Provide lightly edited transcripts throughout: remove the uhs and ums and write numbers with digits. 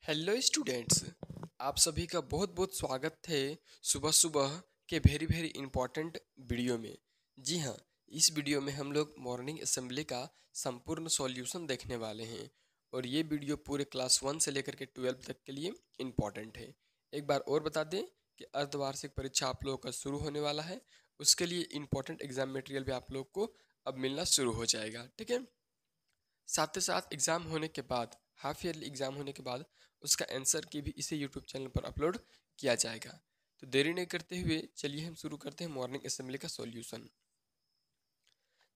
Hello students. आप सभी का बहुत बहुत स्वागत है सुबह सुबह के वेरी वेरी इंपॉर्टेंट वीडियो में। जी हाँ, इस वीडियो में हम लोग मॉर्निंग असेंबली का संपूर्ण सॉल्यूशन देखने वाले हैं और ये वीडियो पूरे क्लास 1 से लेकर के 12 तक के लिए इम्पॉर्टेंट है। एक बार और बता दें कि अर्धवार्षिक परीक्षा आप लोगों का शुरू होने वाला है, उसके लिए इम्पोर्टेंट एग्जाम मटेरियल भी आप लोग को अब मिलना शुरू हो जाएगा। ठीक है, साथ ही साथ एग्ज़ाम होने के बाद, हाफ ईयरली एग्ज़ाम होने के बाद उसका आंसर की भी इसे यूट्यूब चैनल पर अपलोड किया जाएगा। तो देरी नहीं करते हुए चलिए हम शुरू करते हैं मॉर्निंग असेंबली का सॉल्यूशन।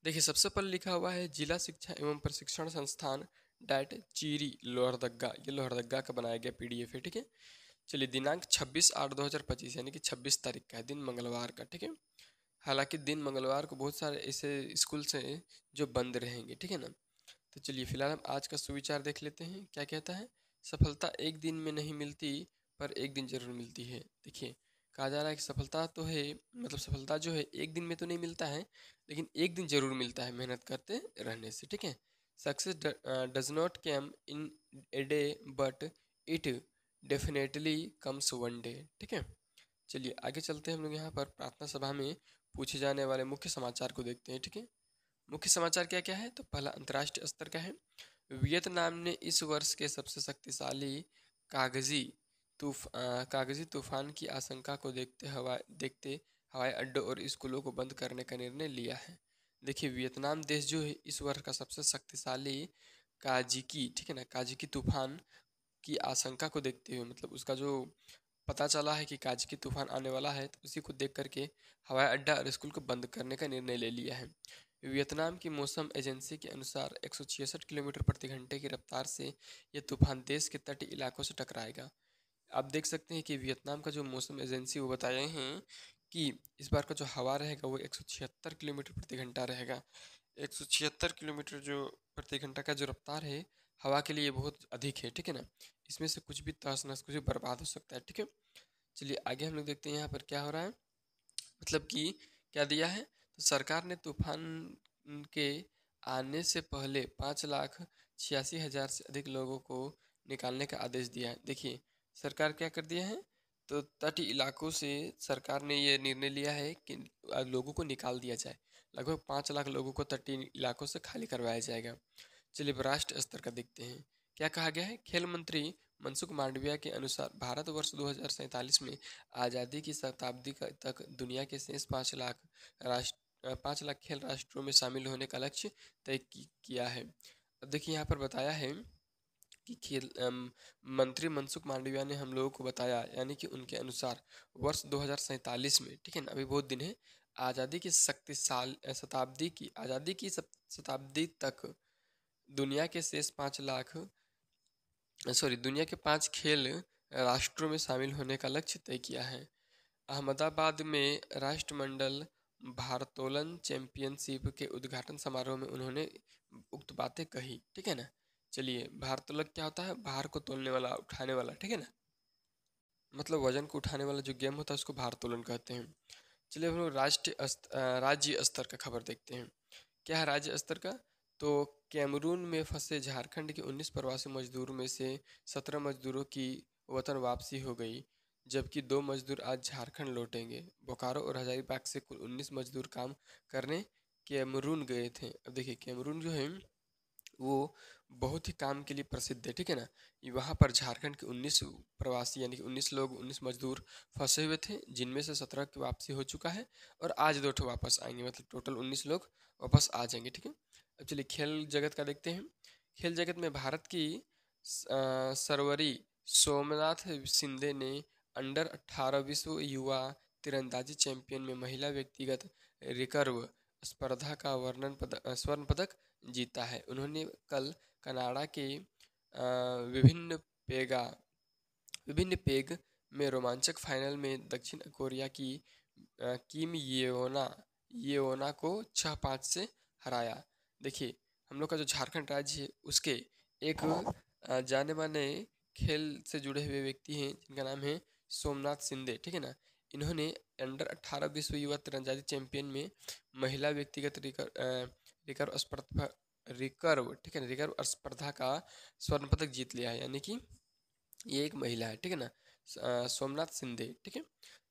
देखिए, सबसे पहले लिखा हुआ है जिला शिक्षा एवं प्रशिक्षण संस्थान डैट चीरी लोहरदग्गा। ये लोहरदग्गा का बनाया गया पीडीएफ है। ठीक है, चलिए दिनांक 26/8/2025 यानी कि 26 तारीख का है, दिन मंगलवार का। ठीक है, हालांकि दिन मंगलवार को बहुत सारे ऐसे स्कूल हैं जो बंद रहेंगे। ठीक है ना। तो चलिए फिलहाल हम आज का सुविचार देख लेते हैं। क्या कहता है? सफलता एक दिन में नहीं मिलती पर एक दिन जरूर मिलती है। देखिए, कहा जा रहा है कि सफलता तो है, मतलब सफलता जो है एक दिन में तो नहीं मिलता है, लेकिन एक दिन जरूर मिलता है मेहनत करते रहने से। ठीक है, success does not come in a day but it definitely comes one day. ठीक है, चलिए आगे चलते हैं। हम लोग यहाँ पर प्रार्थना सभा में पूछे जाने वाले मुख्य समाचार को देखते हैं। ठीक है, मुख्य समाचार क्या क्या है? तो पहला अंतर्राष्ट्रीय स्तर का है। वियतनाम ने इस वर्ष के सबसे शक्तिशाली कागजी कागजी तूफान की आशंका को देखते हवाई अड्डों और स्कूलों को बंद करने का निर्णय लिया है। देखिए, वियतनाम देश जो है इस वर्ष का सबसे शक्तिशाली काजिकी, ठीक है ना, काजिकी तूफान की आशंका को देखते हुए, मतलब उसका जो पता चला है कि काजिकी तूफान आने वाला है, तो उसी को देख करके हवाई अड्डा और स्कूल को बंद करने का निर्णय ले लिया है। वियतनाम की मौसम एजेंसी के अनुसार 166 किलोमीटर प्रति घंटे की रफ्तार से यह तूफान देश के तटीय इलाकों से टकराएगा। आप देख सकते हैं कि वियतनाम का जो मौसम एजेंसी वो बताए हैं कि इस बार का जो हवा रहेगा वो 176 किलोमीटर प्रति घंटा रहेगा। 176 किलोमीटर जो प्रति घंटा का जो रफ्तार है हवा के लिए बहुत अधिक है। ठीक है ना, इसमें से कुछ भी तहस नहस, कुछ भी बर्बाद हो सकता है। ठीक है, चलिए आगे हम लोग देखते हैं यहाँ पर क्या हो रहा है। मतलब कि क्या दिया है? तो सरकार ने तूफान के आने से पहले 5,86,000 से अधिक लोगों को निकालने का आदेश दिया है। देखिए, सरकार क्या कर दिया है? तो तटीय इलाकों से सरकार ने ये निर्णय लिया है कि लोगों को निकाल दिया जाए। लगभग 5 लाख लोगों को तटीय इलाकों से खाली करवाया जाएगा। चलिए अब राष्ट्र स्तर का देखते हैं। क्या कहा गया है? खेल मंत्री मनसुख मांडविया के अनुसार भारत वर्ष 2047 में आज़ादी की शताब्दी तक दुनिया के शेष 5 लाख खेल राष्ट्रों में शामिल होने का लक्ष्य तय किया है। अब देखिए, यहाँ पर बताया है कि मंत्री मनसुख मांडविया ने हम लोगों को बताया, यानी कि उनके अनुसार वर्ष 2047 में, ठीक है ना, अभी बहुत दिन है, आज़ादी की शताब्दी तक दुनिया के शेष 5 खेल राष्ट्रों में शामिल होने का लक्ष्य तय किया है। अहमदाबाद में राष्ट्रमंडल भारोत्तोलन चैंपियनशिप के उद्घाटन समारोह में उन्होंने उक्त बातें कही। ठीक है ना। चलिए, भारोत्तोलन क्या होता है? भार को तोलने वाला, उठाने वाला। ठीक है ना, मतलब वजन को उठाने वाला जो गेम होता है उसको भारोत्तोलन कहते हैं। चलिए हम लोग राज्य स्तर का खबर देखते हैं। क्या है राज्य स्तर का? तो कैमरून में फंसे झारखंड के 19 प्रवासी मजदूरों में से 17 मजदूरों की वतन वापसी हो गई, जबकि 2 मजदूर आज झारखंड लौटेंगे। बोकारो और हजारीबाग से कुल 19 मजदूर काम करने कैमरून गए थे। अब देखिए, कैमरून जो है वो बहुत ही काम के लिए प्रसिद्ध है। ठीक है ना, वहाँ पर झारखंड के 19 प्रवासी यानी कि 19 लोग, 19 मजदूर फंसे हुए थे, जिनमें से 17 की वापसी हो चुका है और आज 2 ठो वापस आएंगे, मतलब टोटल 19 लोग वापस आ जाएंगे। ठीक है, अब चलिए खेल जगत का देखते हैं। खेल जगत में भारत की सरवरी सोमनाथ सिंधे ने अंडर 18 विश्व युवा तीरंदाजी चैंपियन में महिला व्यक्तिगत रिकर्व स्पर्धा का स्वर्ण पदक जीता है। उन्होंने कल कनाडा के विभिन्न पेगा विभिन्न पेग में रोमांचक फाइनल में दक्षिण कोरिया की किम येओना को 6-5 से हराया। देखिए, हम लोग का जो झारखंड राज्य है उसके एक जाने माने खेल से जुड़े हुए व्यक्ति हैं जिनका नाम है सोमनाथ सिंधे। ठीक है ना, इन्होंने अंडर 18 विश्व युवा तीरंदाजी चैंपियन में महिला व्यक्तिगत रिकर्व स्पर्धा, ठीक है, रिकर्व स्पर्धा का स्वर्ण पदक जीत लिया है। यानी कि ये एक महिला है, ठीक है ना, सोमनाथ सिंधे, ठीक है।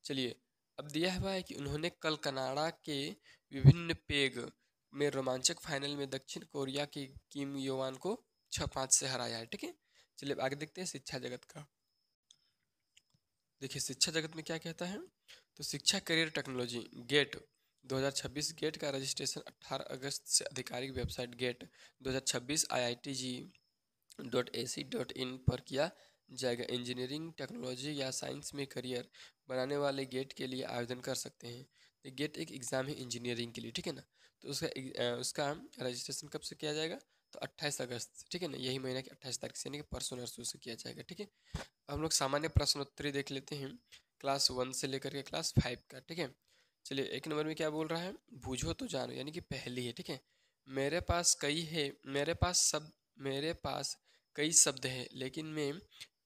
चलिए, अब दिया हुआ है कि उन्होंने कल कनाडा के विभिन्न पेग में रोमांचक फाइनल में दक्षिण कोरिया के किम योवान को 6-5 से हराया है, ठीक है। चलिए अब आगे देखते हैं शिक्षा जगत का। देखिए शिक्षा जगत में क्या कहता है, तो शिक्षा करियर टेक्नोलॉजी गेट 2026, गेट का रजिस्ट्रेशन 18 अगस्त से आधिकारिक वेबसाइट गेट 2026 iitg.ac.in पर किया जाएगा। इंजीनियरिंग, टेक्नोलॉजी या साइंस में करियर बनाने वाले गेट के लिए आवेदन कर सकते हैं। तो गेट एक एग्ज़ाम है इंजीनियरिंग के लिए, ठीक है ना। तो उसका रजिस्ट्रेशन कब से किया जाएगा, तो 28 अगस्त से, ठीक है ना, यही महीने की 28 तारीख से, यानी कि परसों नरसों से किया जाएगा, ठीक है। हम लोग सामान्य प्रश्नोत्तरी देख लेते हैं क्लास 1 से लेकर के क्लास 5 का, ठीक है। चलिए एक नंबर में क्या बोल रहा है, बूझो तो जानो, यानी कि पहली है, ठीक है। मेरे पास कई है, मेरे पास कई शब्द है, लेकिन मैं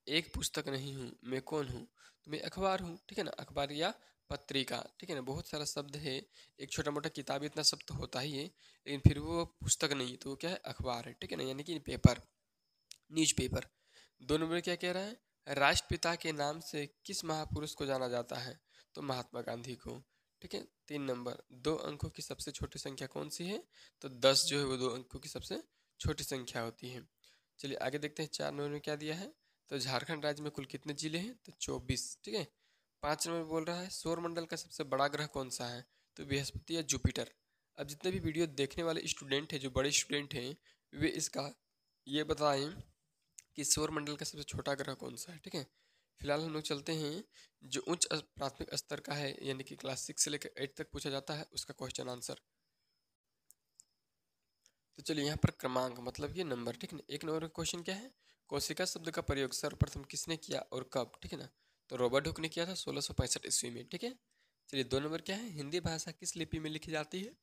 एक पुस्तक नहीं हूँ, मैं कौन हूँ, तो मैं अखबार हूँ, ठीक है ना, अखबार या पत्रिका, ठीक है ना। बहुत सारा शब्द है, एक छोटा मोटा किताब इतना शब्द तो होता ही है, लेकिन फिर वो पुस्तक नहीं, तो वो क्या है, अखबार है, ठीक है ना, यानी कि पेपर, न्यूज़पेपर। 2 नंबर क्या कह रहा है, राष्ट्रपिता के नाम से किस महापुरुष को जाना जाता है, तो महात्मा गांधी को, ठीक है। 3 नंबर, 2 अंकों की सबसे छोटी संख्या कौन सी है, तो 10 जो है वो 2 अंकों की सबसे छोटी संख्या होती है। चलिए आगे देखते हैं 4 नंबर में क्या दिया है, तो झारखंड राज्य में कुल कितने जिले हैं, तो 24, ठीक है। 5 नंबर बोल रहा है सौर मंडल का सबसे बड़ा ग्रह कौन सा है, तो बृहस्पति या जुपिटर। अब जितने भी वीडियो देखने वाले स्टूडेंट हैं, जो बड़े स्टूडेंट हैं, वे इसका ये बताएं कि सौर मंडल का सबसे छोटा ग्रह कौन सा है, ठीक है। फिलहाल हम लोग चलते हैं जो प्राथमिक स्तर का है, यानी कि क्लास 6 से लेकर 8 तक पूछा जाता है, उसका क्वेश्चन आंसर। तो चलिए यहाँ पर क्रमांक मतलब ये नंबर, ठीक है ना। 1 नंबर का क्वेश्चन क्या है, कोशिका शब्द का प्रयोग सर्वप्रथम किसने किया और कब, ठीक है ना, तो रॉबर्ट हुक ने किया था 1665 ईस्वी में, ठीक है। चलिए 2 नंबर क्या है, हिंदी भाषा किस लिपि में लिखी जाती है,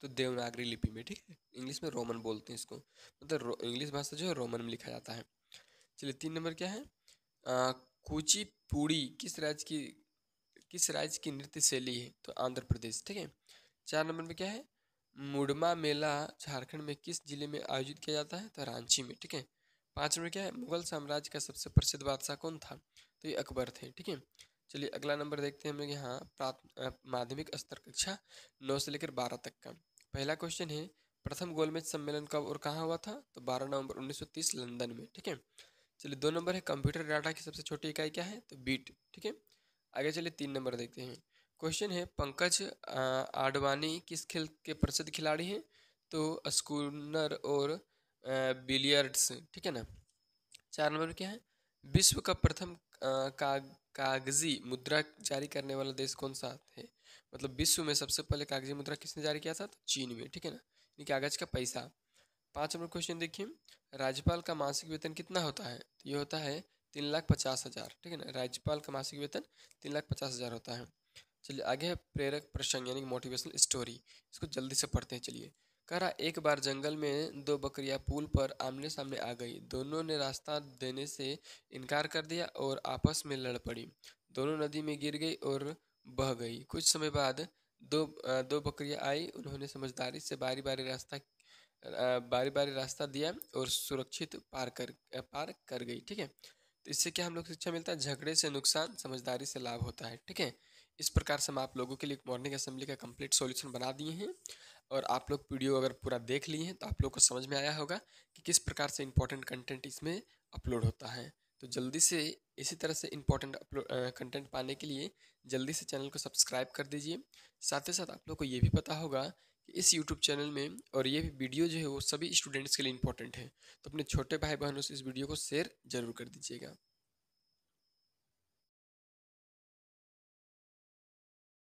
तो देवनागरी लिपि में, ठीक है। इंग्लिश में रोमन बोलते हैं इसको, मतलब इंग्लिश भाषा जो है रोमन में लिखा जाता है। चलिए 3 नंबर क्या है, कुचिपुड़ी किस राज्य की नृत्य शैली है, तो आंध्र प्रदेश, ठीक है। 4 नंबर में क्या है, मुडमा मेला झारखंड में किस जिले में आयोजित किया जाता है, तो रांची में, ठीक है। 5 नंबर क्या है, मुगल साम्राज्य का सबसे प्रसिद्ध बादशाह कौन था, तो ये अकबर थे, ठीक है। चलिए अगला नंबर देखते हैं हम लोग यहाँ माध्यमिक स्तर कक्षा 9 से लेकर 12 तक का। पहला क्वेश्चन है, प्रथम गोलमेज सम्मेलन कब और कहाँ हुआ था, तो 12 नवंबर 1930 लंदन में, ठीक है। चलिए 2 नंबर है, कंप्यूटर डाटा की सबसे छोटी इकाई क्या है, तो बीट, ठीक है। आगे चलिए 3 नंबर देखते हैं। क्वेश्चन है, पंकज आडवाणी किस खेल के प्रसिद्ध खिलाड़ी हैं, तो स्कूनर और बिलियर्ड्स, ठीक है ना। 4 नंबर में क्या है, विश्व का प्रथम कागजी मुद्रा जारी करने वाला देश कौन सा है, मतलब विश्व में सबसे पहले कागजी मुद्रा किसने जारी किया था, तो चीन में, ठीक है ना, यानी कागज का पैसा। 5 नंबर क्वेश्चन देखिए, राज्यपाल का मासिक वेतन कितना होता है, तो ये होता है 3,50,000, ठीक है ना, राज्यपाल का मासिक वेतन 3,50,000 होता है। चलिए आगे है प्रेरक प्रसंग, यानी कि मोटिवेशनल स्टोरी, इसको जल्दी से पढ़ते हैं। चलिए, कह रहा, एक बार जंगल में 2 बकरियां पुल पर आमने सामने आ गई, दोनों ने रास्ता देने से इनकार कर दिया और आपस में लड़ पड़ी। दोनों नदी में गिर गई और बह गई। कुछ समय बाद दो बकरियां आई, उन्होंने समझदारी से बारी बारी रास्ता दिया और सुरक्षित पार कर गई, ठीक है। तो इससे क्या हम लोग को शिक्षा मिलता है, झगड़े से नुकसान, समझदारी से लाभ होता है, ठीक है। इस प्रकार से हम आप लोगों के लिए मॉर्निंग असेंबली का कंप्लीट सॉल्यूशन बना दिए हैं, और आप लोग वीडियो अगर पूरा देख लिए हैं तो आप लोग को समझ में आया होगा कि किस प्रकार से इंपॉर्टेंट कंटेंट इसमें अपलोड होता है। तो जल्दी से इसी तरह से इंपॉर्टेंट कंटेंट पाने के लिए जल्दी से चैनल को सब्सक्राइब कर दीजिए। साथ ही साथ आप लोग को ये भी पता होगा कि इस यूट्यूब चैनल में और ये वीडियो जो है वो सभी स्टूडेंट्स के लिए इंपॉर्टेंट है, तो अपने छोटे भाई बहनों से इस वीडियो को शेयर जरूर कर दीजिएगा।